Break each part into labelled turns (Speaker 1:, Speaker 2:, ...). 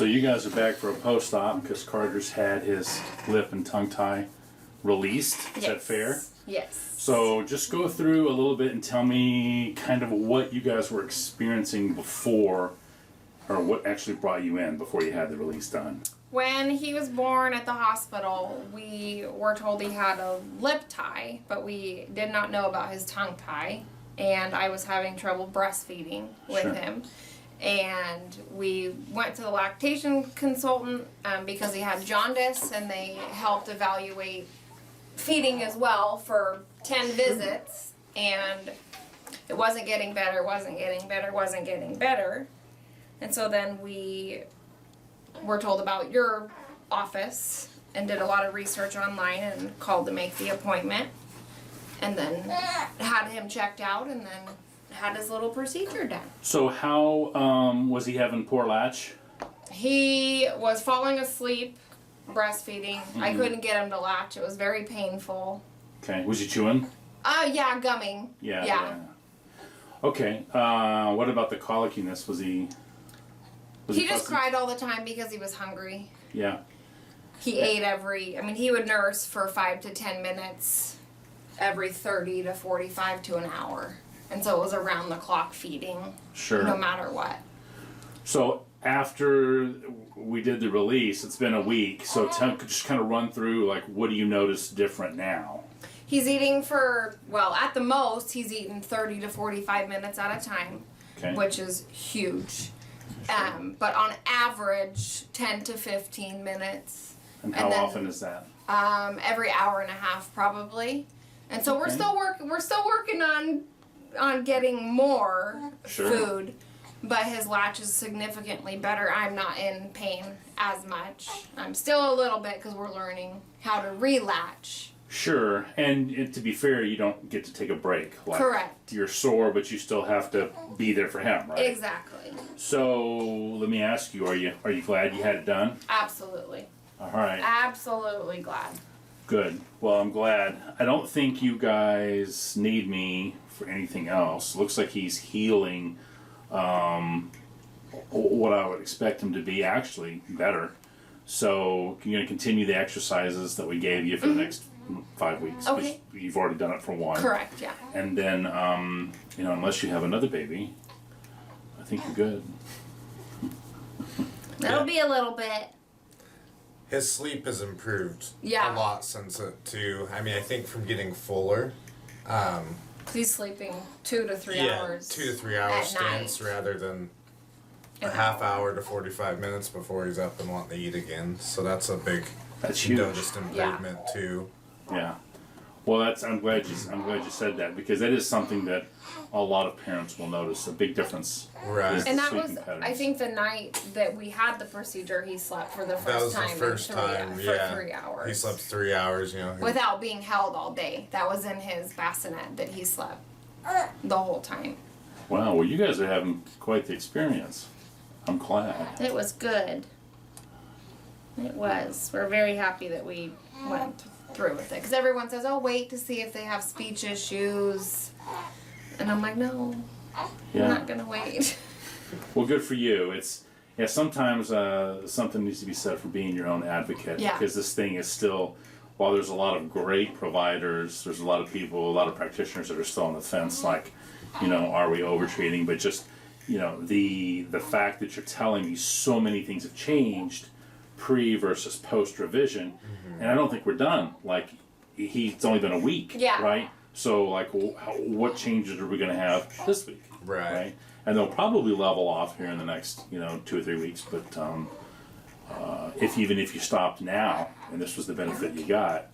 Speaker 1: So you guys are back for a post-op because Carter's had his lip and tongue tie released. Is that fair?
Speaker 2: Yes.
Speaker 1: So just go through a little bit and tell me kind of what you guys were experiencing before, or what actually brought you in before you had the release done.
Speaker 2: When he was born at the hospital, we were told he had a lip tie, but we did not know about his tongue tie. And I was having trouble breastfeeding with him. And we went to the lactation consultant because he had jaundice, and they helped evaluate feeding as well for 10 visits. And it wasn't getting better, wasn't getting better, wasn't getting better. And so then we were told about your office and did a lot of research online and called to make the appointment. And then had him checked out and then had his little procedure done.
Speaker 1: So how was he having poor latch?
Speaker 2: He was falling asleep, breastfeeding. I couldn't get him to latch. It was very painful.
Speaker 1: Okay. Was he chewing?
Speaker 2: Yeah, gumming.
Speaker 1: Yeah. Okay. What about the colickiness? Was he
Speaker 2: Just
Speaker 1: fussy?
Speaker 2: cried all the time because he was hungry.
Speaker 1: Yeah.
Speaker 2: He ate he would nurse for 5 to 10 minutes every 30 to 45 to an hour. And so it was around the clock feeding.
Speaker 1: Sure.
Speaker 2: No matter what.
Speaker 1: So after we did the release, it's been a week. So just kind of run through, like, what do you notice different now?
Speaker 2: He's eating at the most, he's eating 30 to 45 minutes at a time, which is huge. But on average, 10 to 15 minutes.
Speaker 1: And how often is that?
Speaker 2: Every hour and a half, probably. And so we're still working on getting more food. But his latch is significantly better. I'm not in pain as much. I'm still a little bit because we're learning how to relatch.
Speaker 1: Sure, and to be fair, you don't get to take a break. Like,
Speaker 2: correct.
Speaker 1: You're sore, but you still have to be there for him, right?
Speaker 2: Exactly.
Speaker 1: So let me ask you: Are you glad you had it done?
Speaker 2: Absolutely.
Speaker 1: All right.
Speaker 2: Absolutely glad.
Speaker 1: Good. Well, I'm glad. I don't think you guys need me for anything else. Looks like he's healing. What I would expect him to be, actually better. So you're going to continue the exercises that we gave you for the next 5 weeks.
Speaker 2: Okay.
Speaker 1: You've already done it for one.
Speaker 2: Correct, yeah.
Speaker 1: And then, unless you have another baby, I think you're good.
Speaker 2: That'll be a little bit.
Speaker 3: His sleep has improved a
Speaker 2: Yeah.
Speaker 3: lot since it too. I mean, I think from getting fuller.
Speaker 2: He's sleeping 2 to 3 hours.
Speaker 3: 2 to 3 hours stance
Speaker 2: night.
Speaker 3: rather than a half hour to 45 minutes before he's up and wanting to eat again. So that's a big
Speaker 1: That's
Speaker 3: noticed improvement too.
Speaker 1: Yeah. Well, I'm glad you said that, because that is something that a lot of parents will notice, a big difference.
Speaker 3: Right.
Speaker 1: is the
Speaker 2: And that
Speaker 1: sleeping
Speaker 2: was,
Speaker 1: patterns.
Speaker 2: I think, the night that we had the procedure, he slept for the first
Speaker 3: That was
Speaker 2: time.
Speaker 3: the first time,
Speaker 2: For 3 hours.
Speaker 3: He slept 3 hours,
Speaker 2: Without being held all day. That was in his bassinet that he slept the whole time.
Speaker 1: Wow, well, you guys are having quite the experience. I'm glad.
Speaker 2: It was good. It was. We're very happy that we went through with it. Because everyone says, oh, wait to see if they have speech issues. And I'm like, no, I'm not going to wait.
Speaker 1: Well, good for you. Sometimes something needs to be said for being your own advocate.
Speaker 2: Yeah.
Speaker 1: Because this thing is still, while there's a lot of great providers, there's a lot of people, a lot of practitioners that are still on the fence, like, are we overtreating? But just, the fact that you're telling me so many things have changed pre versus post revision, and I don't think we're done. Like, it's only been a week, right? So, like, what changes are we going to have this week,
Speaker 3: Right.
Speaker 1: And they'll probably level off here in the next, 2 or 3 weeks. But if you stopped now, and this was the benefit you got,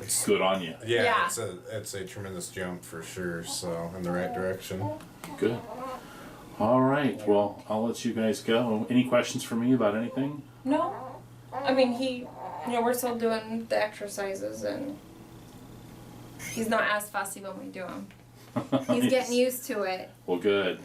Speaker 1: it's good on you.
Speaker 3: Yeah. It's a tremendous jump for sure. So in the right direction.
Speaker 1: Good. All right. Well, I'll let you guys go. Any questions for me about anything?
Speaker 2: No. I mean, we're still doing the exercises, and he's not as fussy when we do them. He's getting used to it.
Speaker 1: Well, good.